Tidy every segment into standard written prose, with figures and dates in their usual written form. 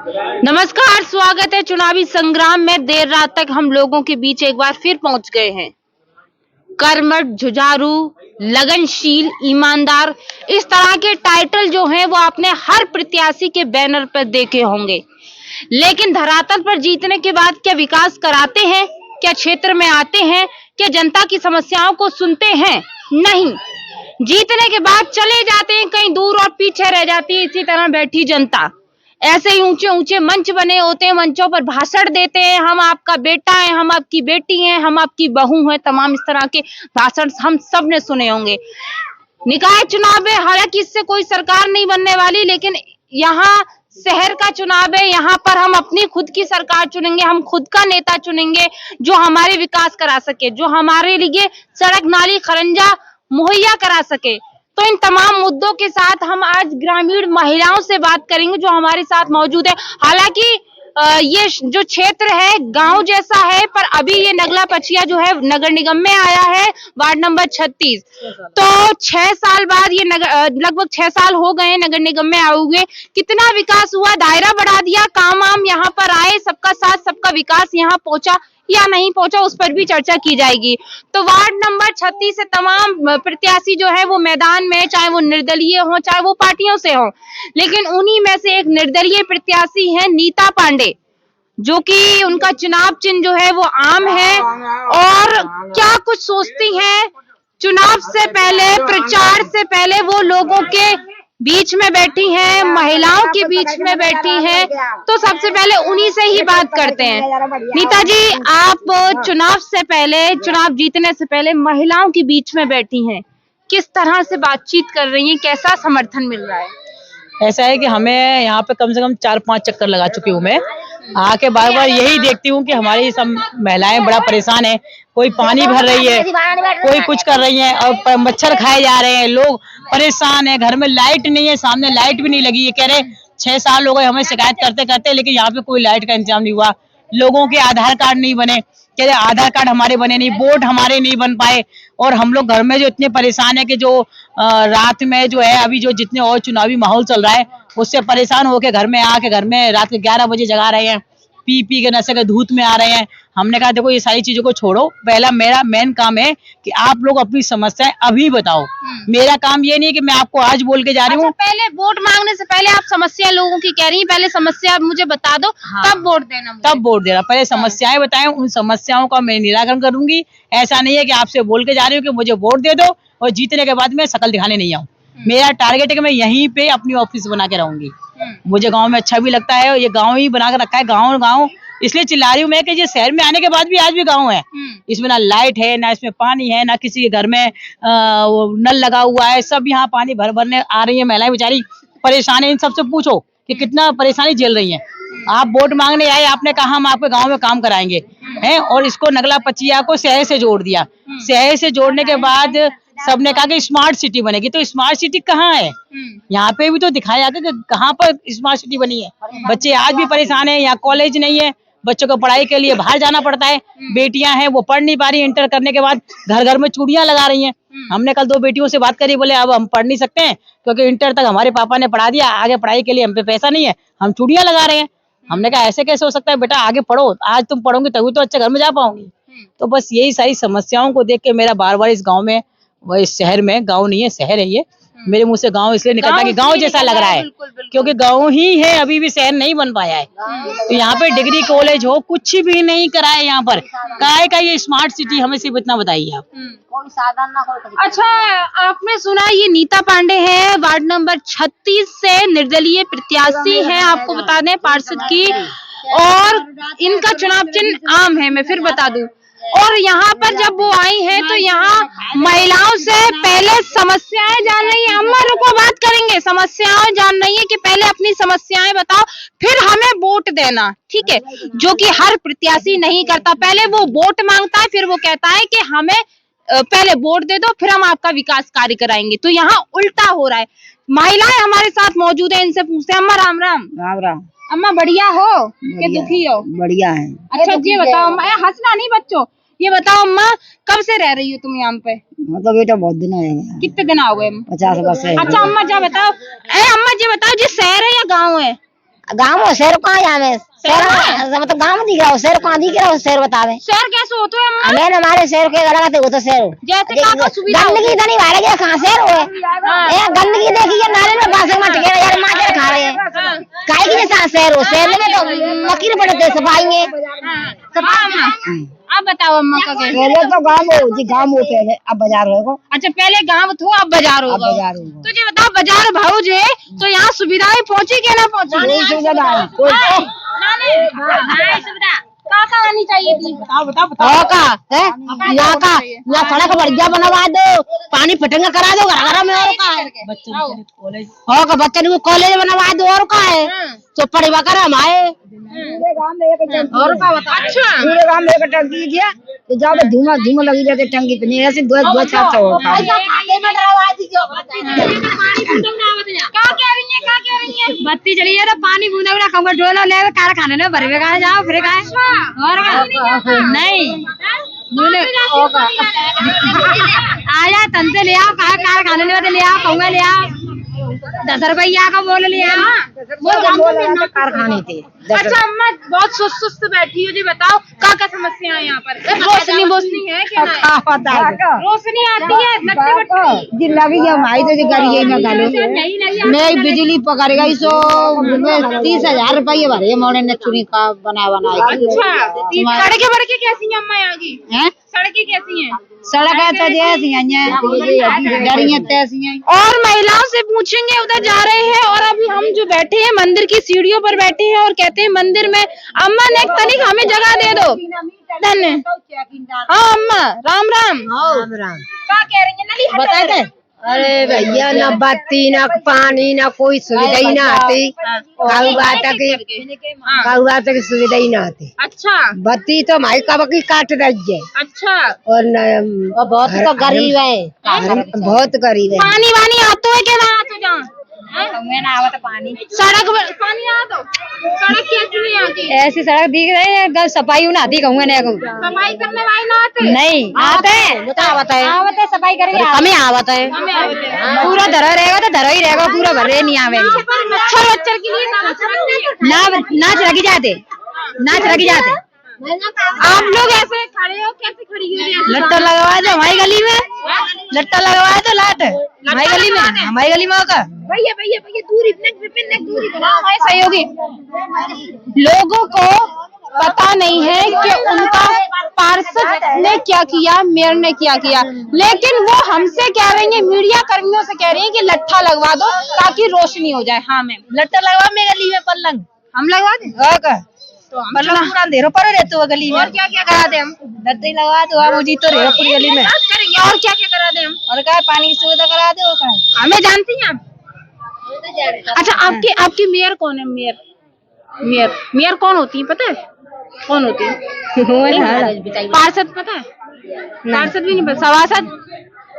नमस्कार, स्वागत है चुनावी संग्राम में। देर रात तक हम लोगों के बीच एक बार फिर पहुंच गए हैं। कर्मठ, जुझारू, लगनशील, ईमानदार, इस तरह के टाइटल जो हैं वो आपने हर प्रत्याशी के बैनर पर देखे होंगे। लेकिन धरातल पर जीतने के बाद क्या विकास कराते हैं? क्या क्षेत्र में आते हैं? क्या जनता की समस्याओं को सुनते हैं? नहीं। जीतने के बाद चले जाते हैं कहीं दूर और पीछे रह जाती है इसी तरह बैठी जनता। ऐसे ही ऊंचे ऊंचे मंच बने होते हैं, मंचों पर भाषण देते हैं, हम आपका बेटा है, हम आपकी बेटी हैं, हम आपकी बहू हैं, तमाम इस तरह के भाषण हम सब ने सुने होंगे। निकाय चुनाव में हालांकि इससे कोई सरकार नहीं बनने वाली, लेकिन यहाँ शहर का चुनाव है, यहाँ पर हम अपनी खुद की सरकार चुनेंगे, हम खुद का नेता चुनेंगे जो हमारे विकास करा सके, जो हमारे लिए सड़क नाली खरंजा मुहैया करा सके। तो इन तमाम मुद्दों के साथ हम आज ग्रामीण महिलाओं से बात करेंगे जो हमारे साथ मौजूद है। हालांकि ये जो क्षेत्र है गांव जैसा है, पर अभी ये नगला पचिया जो है नगर निगम में आया है, वार्ड नंबर 36। तो 6 साल बाद ये लगभग 6 साल हो गए नगर निगम में आए हुए। कितना विकास हुआ, दायरा बढ़ा दिया, काम आम यहाँ पर आए, सबका साथ सबका विकास यहाँ पहुंचा या नहीं पहुंचा, उस पर भी चर्चा की जाएगी। तो वार्ड नंबर 36 से तमाम प्रत्याशी जो है वो मैदान में, चाहे वो निर्दलीय हो चाहे वो पार्टियों से हो, लेकिन उन्हीं में से एक निर्दलीय प्रत्याशी है नीता पांडे, जो कि उनका चुनाव चिन्ह जो है वो आम है। और क्या कुछ सोचती हैं, चुनाव से पहले, प्रचार से पहले वो लोगों के बीच में बैठी हैं, महिलाओं के बीच में बैठी हैं। तो सबसे पहले उन्हीं से ही बात करते हैं। नीता जी, आप चुनाव से पहले, चुनाव जीतने से पहले महिलाओं के बीच में बैठी हैं, किस तरह से बातचीत कर रही हैं, कैसा समर्थन मिल रहा है? ऐसा है कि हमें यहाँ पे कम से कम 4-5 चक्कर लगा चुकी हूँ मैं। आके बार बार यही देखती हूँ कि हमारी सब महिलाएं बड़ा परेशान है। कोई पानी भर रही है, कोई कुछ कर रही है, और मच्छर खाए जा रहे हैं, लोग परेशान है। घर में लाइट नहीं है, सामने लाइट भी नहीं लगी है। कह रहे 6 साल हो गए हमें शिकायत करते करते, लेकिन यहाँ पे कोई लाइट का इंतजाम नहीं हुआ। लोगों के आधार कार्ड नहीं बने, कह रहे आधार कार्ड हमारे बने नहीं, वोट हमारे नहीं बन पाए। और हम लोग घर में जो इतने परेशान है कि जो रात में जो है अभी जो जितने और चुनावी माहौल चल रहा है उससे परेशान होके घर में आके घर में रात के 11 बजे जगा रहे हैं, पी पी के नशे के धूत में आ रहे हैं। हमने कहा देखो ये सारी चीजों को छोड़ो, पहला मेरा मेन काम है कि आप लोग अपनी समस्याएं अभी बताओ। मेरा काम ये नहीं है कि मैं आपको आज बोल के जा रही हूँ। पहले वोट मांगने से पहले आप समस्या लोगों की कह रही हैं, पहले समस्या आप मुझे बता दो, तब वोट देना मुझे। तब वोट देना, पहले समस्याएं बताएं, उन समस्याओं का मैं निराकरण करूंगी। ऐसा नहीं है कि आपसे बोल के जा रही हूँ कि मुझे वोट दे दो और जीतने के बाद मैं शकल दिखाने नहीं आऊँ। मेरा टारगेट है कि मैं यहीं पे अपनी ऑफिस बना के रहूंगी। मुझे गांव में अच्छा भी लगता है, ये गांव ही बना के रखा है। गांव गांव इसलिए चिल्ला रही हूँ मैं कि ये शहर में आने के बाद भी आज भी गांव है। इसमें ना लाइट है, ना इसमें पानी है, ना किसी के घर में नल लगा हुआ है। सब यहाँ पानी भरने आ रही है, महिलाएं बेचारी परेशान है। इन सबसे पूछो कि कितना परेशानी झेल रही है। आप वोट मांगने आए, आपने कहा हम आपके गाँव में काम कराएंगे हैं, और इसको नगला पचिया को शहर से जोड़ दिया। शहर से जोड़ने के बाद सबने कहा कि स्मार्ट सिटी बनेगी, तो स्मार्ट सिटी कहाँ है? यहाँ पे भी तो दिखाया कि कहाँ पर स्मार्ट सिटी बनी है। बच्चे आज भी परेशान है, यहाँ कॉलेज नहीं है, बच्चों को पढ़ाई के लिए बाहर जाना पड़ता है। बेटियां हैं वो पढ़ नहीं पा रही, इंटर करने के बाद घर घर में चूड़ियां लगा रही हैं। हमने कल 2 बेटियों से बात करी, बोले अब हम पढ़ नहीं सकते हैं क्योंकि इंटर तक हमारे पापा ने पढ़ा दिया, आगे पढ़ाई के लिए हम पे पैसा नहीं है, हम चूड़ियां लगा रहे हैं। हमने कहा ऐसे कैसे हो सकता है बेटा, आगे पढ़ो, आज तुम पढ़ोगे तभी तो अच्छे घर में जा पाओगी। तो बस यही सारी समस्याओं को देख के मेरा बार बार इस गाँव में, वह इस शहर में, गाँव नहीं है शहर है ये, मेरे मुंह से गांव इसलिए निकलता है कि गांव जैसा लग रहा है, क्योंकि गांव ही है, अभी भी शहर नहीं बन पाया है। तो यहाँ पे डिग्री कॉलेज हो, कुछ भी नहीं करा है यहाँ पर। काहे का ये स्मार्ट सिटी, हमें सिर्फ इतना बताइए आप। कोई साधन ना हो। अच्छा, आपने सुना ये नीता पांडे है, वार्ड नंबर 36 से निर्दलीय प्रत्याशी है, आपको बता दें पार्षद की, और इनका चुनाव चिन्ह आम है, मैं फिर बता दूं। और यहाँ पर जब वो आई हैं तो यहाँ महिलाओं से पहले समस्याएं जान रही है। अम्मा रुको, बात करेंगे। समस्याएं जान रही है कि पहले अपनी समस्याएं बताओ, फिर हमें वोट देना, ठीक है? जो कि हर प्रत्याशी नहीं करता। पहले वो वोट मांगता है, फिर वो कहता है कि हमें पहले वोट दे दो, फिर हम आपका विकास कार्य कराएंगे। तो यहाँ उल्टा हो रहा है। महिलाएं हमारे साथ मौजूद है, इनसे पूछते हैं। अम्मा राम राम। राम राम। अम्मा बढ़िया हो कि दुखी हो? बढ़िया है। अच्छा ये बताओ, मैं हंसना नहीं बच्चों, ये बताओ अम्मा कब से रह रही हो तुम यहाँ पे? मतलब बेटा बहुत दिन है। कितने दिन हो गए? 50 वर्ष है। अच्छा अम्मा जी बताओ, अम्मा जी बताओ, ये शहर है या गाँव है? गाँव में शहर कहाँ जावे, शहर मतलब गाँव में दिख रहा हो, शहर कहाँ दिख रहा हो, शहर बतावे। शहर कैसे होते हैं अम्मा? हमें हमारे शहर के अलग आते, वो तो शहर जैसे क्या सुविधा गंदगी तो नहीं भागे, ये कहाँ शहर हो? गंदगी देखी ये नाले में बांस मट गया यार, माचर खा रहे हैं, काय की जैसा शहर हो, शहर में तो मकीर पड़ते सफाई अब बताओ अम्मा का कैसे? पहले तो गाँव हो जी, गाँव हो पहले, अब बाजार होगा। अच्छा पहले गांव था, अब बाजार होगा। बाजार होगा। तो ये बताओ बाजार भाव जो है तो यहाँ सुविधाएं पहुँची क्या ना पहुँची? कोई सुविधा नहीं, कोई सुविधा कहाँ आनी चाहिए थी? यहाँ सड़क बढ़िया बनवा दो, पानी फिटिंग करा दो घर में, और का है बच्चन को कॉलेज बनवा दो, और का है चौपड़ी वगैरह हम आए और का बता। अच्छा पूरे गाँव में एक टंकी किया तो जब धुआं धुआं लगी जाते टंकी पे, नहीं ऐसे दो दो छाप होता है। क्या कह रही है? बत्ती चली है तो पानी बूंदा बूंदा कहूँगा डोला ले कारखाने में भरे कहा जाओ, फिर कहा और नहीं आया तन से ले आओ, कहा कारखाने में ले आओ, कहूँगा ले आओ 10 रुपया का बोल लिया, वो कारखाने थे। अच्छा अम्मा बहुत सुस्त बैठी हो, जी बताओ क्या समस्या है यहाँ पर? रोशनी है क्या? रोशनी आती है जी लगी है भाई, तो जी करिए ना गालो मैं बिजली पकड़ गई, सो 30,000 रुपये भरे मोड़े ने चुनी का बना। अच्छा सड़कें बड़के कैसी हैं अम्मा यहाँ की? सड़कें कैसी हैं? सड़क है तो जैसी हैं। और महिलाओं से पूछेंगे, उधर जा रहे हैं और अभी हम जो बैठे हैं मंदिर की सीढ़ियों पर बैठे हैं और कहते हैं मंदिर में अम्मा ने तनिक हमें जगह दे दो। धन्य हाँ अम्मा, राम राम। क्या कह रही है नली बताए थे? अरे भैया ना बत्ती ना पानी ना कोई सुविधा ही ना आती, कौआ तक सुविधा ही ना आती। अच्छा बत्ती तो हमारी कब की काट रही है। अच्छा और बहुत तो गरीब है, बहुत गरीब है। पानी वानी आते है क्या? ना आते जहाँ पानी सड़क पानी आ तो सड़क कैसी है यहाँ की? ऐसी सड़क दिख रही है, सफाई ना आती कहूँगा नहीं, सफाई करने वाले ना आते? नहीं आते हैं सफाई करेंगे, हमें आवत है पूरा धरा रहेगा तो धरा ही रहेगा, पूरा भरे नहीं आवे। मच्छर के लिए नाच लगी जाते आप लोग ऐसे खड़े हो, कैसे खड़ी हो? लट्टा लगवा दो हमारी गली में, लट्टा लगवा दो लाट हमारी गली में होगा। भैया दूरी दूरी बनाओ हमारे सहयोगी। लोगों को पता नहीं है कि उनका पार्षद ने क्या किया, मेयर ने क्या किया, लेकिन वो हमसे कह रही है, मीडिया कर्मियों से कह रही है कि लट्ठा लगवा दो ताकि रोशनी हो जाए। हाँ मैम लट्टा लगवा मेरी गली में, पलंग हम लगवा दें तो पलंग पूरा अंधेरों पर रहते हो गली में। और क्या क्या करा दे हम? लट्टे लगवा दो, आप मुझे तो रहो पूरी गली में। करेंगे और क्या क्या करा दे हम? और क्या पानी की सुविधा करा दो, हमें जानती हैं आप? अच्छा आपकी मेयर कौन है? मेयर कौन होती है पता है? कौन होती है? पार्षद पता है? पार्षद भी नहीं पता, सभासद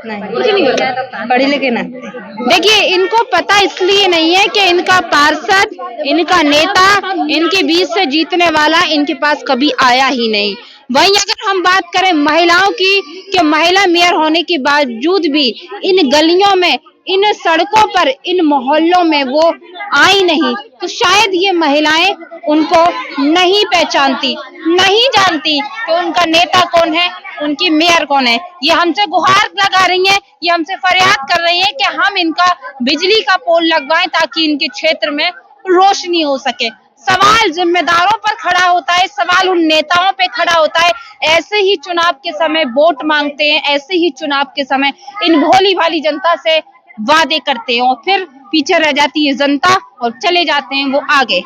कुछ नहीं पता, पढ़ी लिखे ना। देखिए इनको पता इसलिए नहीं है कि इनका पार्षद, इनका नेता, इनके बीच से जीतने वाला इनके पास कभी आया ही नहीं। वहीं अगर हम बात करें महिलाओं की, कि महिला मेयर होने के बावजूद भी इन गलियों में, इन सड़कों पर, इन मोहल्लों में वो आई नहीं, तो शायद ये महिलाएं उनको नहीं पहचानती, नहीं जानती कि उनका नेता कौन है, उनकी मेयर कौन है। ये हमसे गुहार लगा रही हैं, ये हमसे फरियाद कर रही हैं कि हम इनका बिजली का पोल लगवाएं ताकि इनके क्षेत्र में रोशनी हो सके। सवाल जिम्मेदारों पर खड़ा होता है, सवाल उन नेताओं पे खड़ा होता है। ऐसे ही चुनाव के समय वोट मांगते हैं, ऐसे ही चुनाव के समय इन भोली भाली जनता से वादे करते हैं और फिर पीछे रह जाती है जनता और चले जाते हैं वो आगे।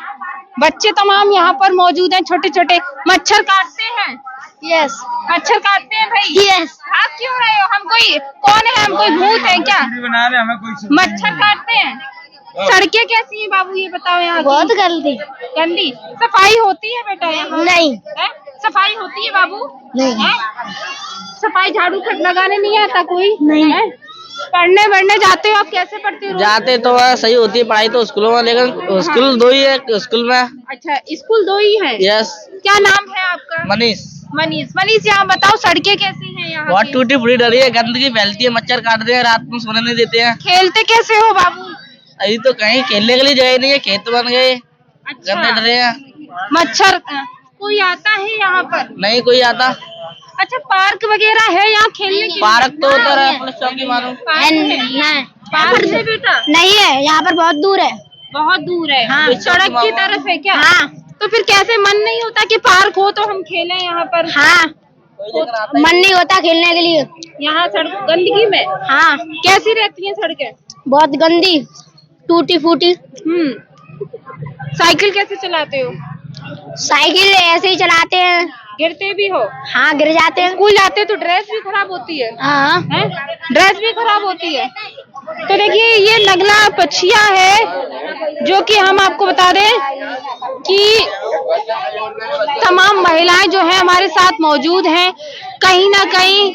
बच्चे तमाम यहाँ पर मौजूद हैं, छोटे छोटे। मच्छर काटते हैं? यस मच्छर काटते हैं भाई? यस। आप क्यों रहे हो? हम कोई कौन है? हम कोई भूत है क्या? बना रहे हमें कोई मच्छर काटते हैं। सड़कें कैसी हैं बाबू ये बताओ यहाँ की? बहुत गंदी। सफाई होती है बेटा यहाँ? नहीं। है? सफाई होती है बाबू? नहीं। है? सफाई झाड़ू लगाने नहीं आता कोई? नहीं है? पढ़ने बढ़ने जाते हो आप? कैसे पढ़ते हो? जाते तो सही होती है पढ़ाई तो स्कूलों में, लेकिन स्कूल 2 ही है स्कूल में। अच्छा स्कूल 2 ही है? यस। क्या नाम है आपका? मनीष। यहाँ बताओ सड़कें कैसी हैं यहाँ बहुत की? टूटी फूटी डली है, गंदगी फैलती है, मच्छर काटते हैं, रात में सोने नहीं देते हैं। खेलते कैसे हो बाबू? अभी तो कहीं खेलने के लिए जगह नहीं है, खेत बन गए। अच्छा। गंदे डरे हैं। मच्छर कोई आता है यहाँ पर? नहीं कोई आता। अच्छा, पार्क वगैरह है यहाँ खेलने के पार्क लिए? तो उधर है पुलिस चौकी मालूम। पार्क है बेटा? नहीं है, यहाँ पर बहुत दूर है। बहुत दूर है। हाँ। सड़क की तरफ है क्या? हाँ तो फिर कैसे मन नहीं होता कि पार्क हो तो हम खेलें यहाँ पर? हाँ, मन नहीं होता खेलने के लिए। यहाँ सड़क गंदगी में? हाँ, कैसी रहती हैं सड़कें? बहुत गंदी, टूटी फूटी। साइकिल कैसे चलाते हो? साइकिल ऐसे ही चलाते हैं। गिरते भी हो? हाँ, गिर जाते हैं। स्कूल जाते हो तो ड्रेस भी खराब होती है? हाँ, हैं? ड्रेस भी खराब होती है। तो देखिए ये नगला पछिया है जो कि हम आपको बता दें कि तमाम महिलाएं जो है हमारे साथ मौजूद हैं। कहीं ना कहीं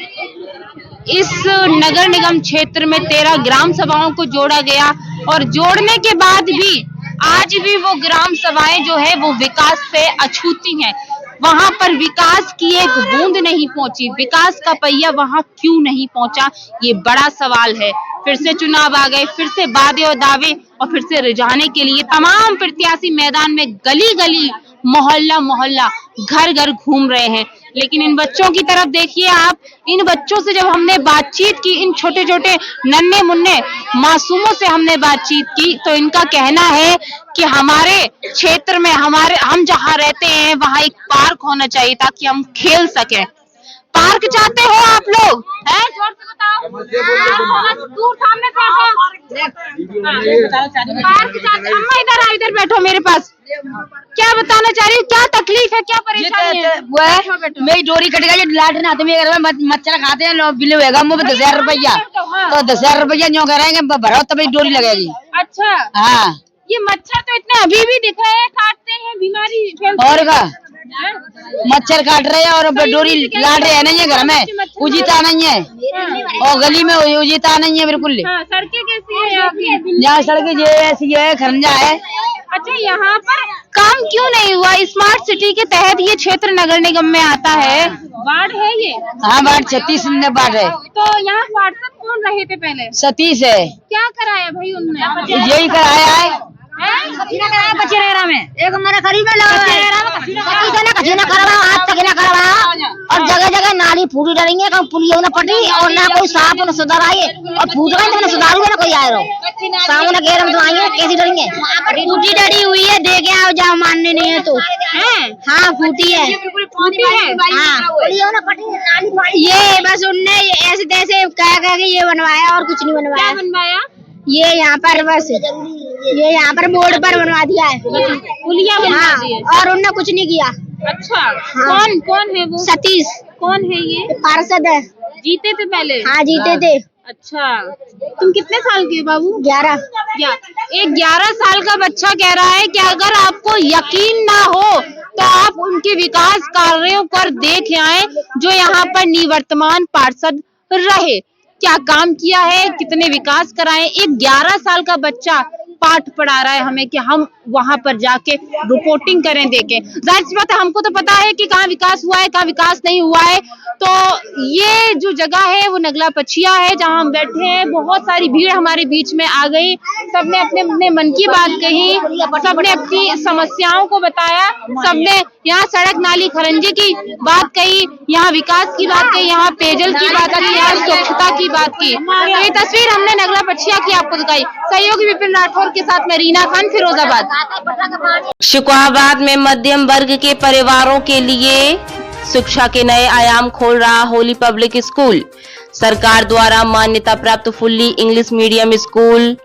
इस नगर निगम क्षेत्र में 13 ग्राम सभाओं को जोड़ा गया और जोड़ने के बाद भी आज भी वो ग्राम सभाएं जो है वो विकास से अछूती हैं। वहां पर विकास की एक बूंद नहीं पहुंची। विकास का पहिया वहां क्यों नहीं पहुंचा, ये बड़ा सवाल है। फिर से चुनाव आ गए, फिर से वादे और दावे और फिर से रिझाने के लिए तमाम प्रत्याशी मैदान में गली गली मोहल्ला मोहल्ला घर घर घूम रहे हैं। लेकिन इन बच्चों की तरफ देखिए आप। इन बच्चों से जब हमने बातचीत की, इन छोटे छोटे नन्हे मुन्ने मासूमों से हमने बातचीत की, तो इनका कहना है कि हमारे क्षेत्र में हम जहाँ रहते हैं वहाँ एक पार्क होना चाहिए ताकि हम खेल सकें। पार्क चाहते हो आप लोग? हैं? जोर से बताओ। दूर सामने से पार्क चाहते। अम्मा इधर आओ, इधर बैठो मेरे पास। क्या बताना चाह रही हो, क्या तकलीफ है, क्या परेशानी है? मेरी डोरी कट गई, लाट ना आते मेरे घर में मच्छर खाते हैं, बिल होगा मुझे 10,000 रुपया। तो 10,000 रुपया जो करेंगे भरो तभी डोरी लगेगी। अच्छा, हाँ, ये मच्छर तो इतने अभी भी दिख रहे हैं, काटते हैं, बीमारी फैलती और का है। मच्छर काट रहे हैं और डोरी लाट रहे हैं नहीं है घर में, उजीता नहीं है और गली में उजीता नहीं है बिल्कुल। हाँ, सड़कें कैसी है यहाँ की? यहाँ सड़कें ये ऐसी है, खरंजा है। अच्छा, यहाँ पर काम क्यों नहीं हुआ? स्मार्ट सिटी के तहत ये क्षेत्र नगर निगम में आता है, वार्ड है ये? हाँ, वार्ड 36 वार्ड है। तो यहाँ पार्षद कौन रहे थे पहले? सतीश है। क्या कराया भाई उनने? यही कराया है। कचेरा में एक हमारे करीब में लगा कचीना करवा, आज तक ना करवा और जगह जगह नाली फूटी डरेंगे, कहीं पुलियो न पटी और ना कोई साफ न सुधार आए और फूट गए तो सुधारू ना कोई आए रहो सामने घेर में तो आएंगे कैसी डरेंगे। फूटी डरी हुई है, देखे आओ जहाँ मानने नहीं है तो। हाँ, फूटी है, फूटी है। हाँ, ये बस उनने ऐसे तैसे कह के ये बनवाया और कुछ नहीं क्या बनवाया। बनवाया? ये यहाँ पर बस ये यहाँ पर बोर्ड पर बनवा दिया है, पुलिया बनवा हाँ, दी है। और उनने कुछ नहीं किया। अच्छा, कौन कौन है वो? सतीश कौन है ये? पार्षद है। जीते थे पहले? हाँ, जीते थे। अच्छा, तुम कितने साल के बाबू? 11। एक 11 साल का बच्चा कह रहा है कि अगर आपको यकीन ना हो तो आप उनके विकास कार्यों पर देख आए जो यहाँ पर निवर्तमान पार्षद रहे, क्या काम किया है, कितने विकास कराए। एक 11 साल का बच्चा पाठ पढ़ा रहा है हमें कि हम वहां पर जाके रिपोर्टिंग करें, देखें। जाहिर सी बात है, हमको तो पता है कि कहाँ विकास हुआ है, कहाँ विकास नहीं हुआ है। तो ये जो जगह है वो नगला पछिया है जहाँ हम बैठे हैं। बहुत सारी भीड़ हमारे बीच में आ गई, सबने अपने अपने मन की बात कही, सबने अपनी समस्याओं को बताया, सबने यहाँ सड़क नाली खरंजे की बात कही, यहाँ विकास की बात कही, यहाँ पेयजल की बात की, यहाँ स्वच्छता की बात की। तो ये तस्वीर हमने नगला पछिया की आपको दिखाई। सहयोगी विपिन राठौर के साथ मैं रीना खान, फिरोजाबाद। शुक्राबाद में मध्यम वर्ग के परिवारों के लिए शिक्षा के नए आयाम खोल रहा होली पब्लिक स्कूल। सरकार द्वारा मान्यता प्राप्त फुल्ली इंग्लिश मीडियम स्कूल।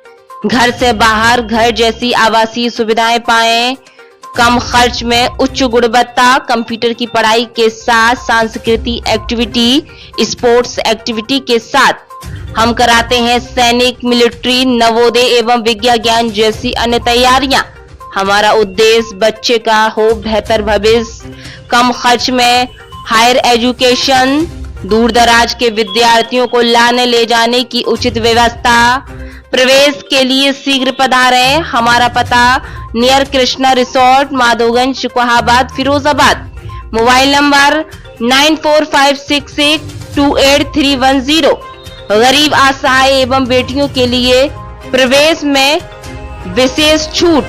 घर से बाहर घर जैसी आवासीय सुविधाएं पाएं, कम खर्च में उच्च गुणवत्ता, कंप्यूटर की पढ़ाई के साथ सांस्कृतिक एक्टिविटी, स्पोर्ट्स एक्टिविटी के साथ हम कराते हैं सैनिक, मिलिट्री, नवोदय एवं विज्ञान ज्ञान जैसी अन्य तैयारियां। हमारा उद्देश्य बच्चे का हो बेहतर भविष्य, कम खर्च में हायर एजुकेशन, दूर दराज के विद्यार्थियों को लाने ले जाने की उचित व्यवस्था। प्रवेश के लिए शीघ्र पधारें। हमारा पता near Krishna resort, Madhoganj, Shukrabad, Firozabad. Mobile number 9456628310। गरीब, असहाय एवं बेटियों के लिए प्रवेश में विशेष छूट।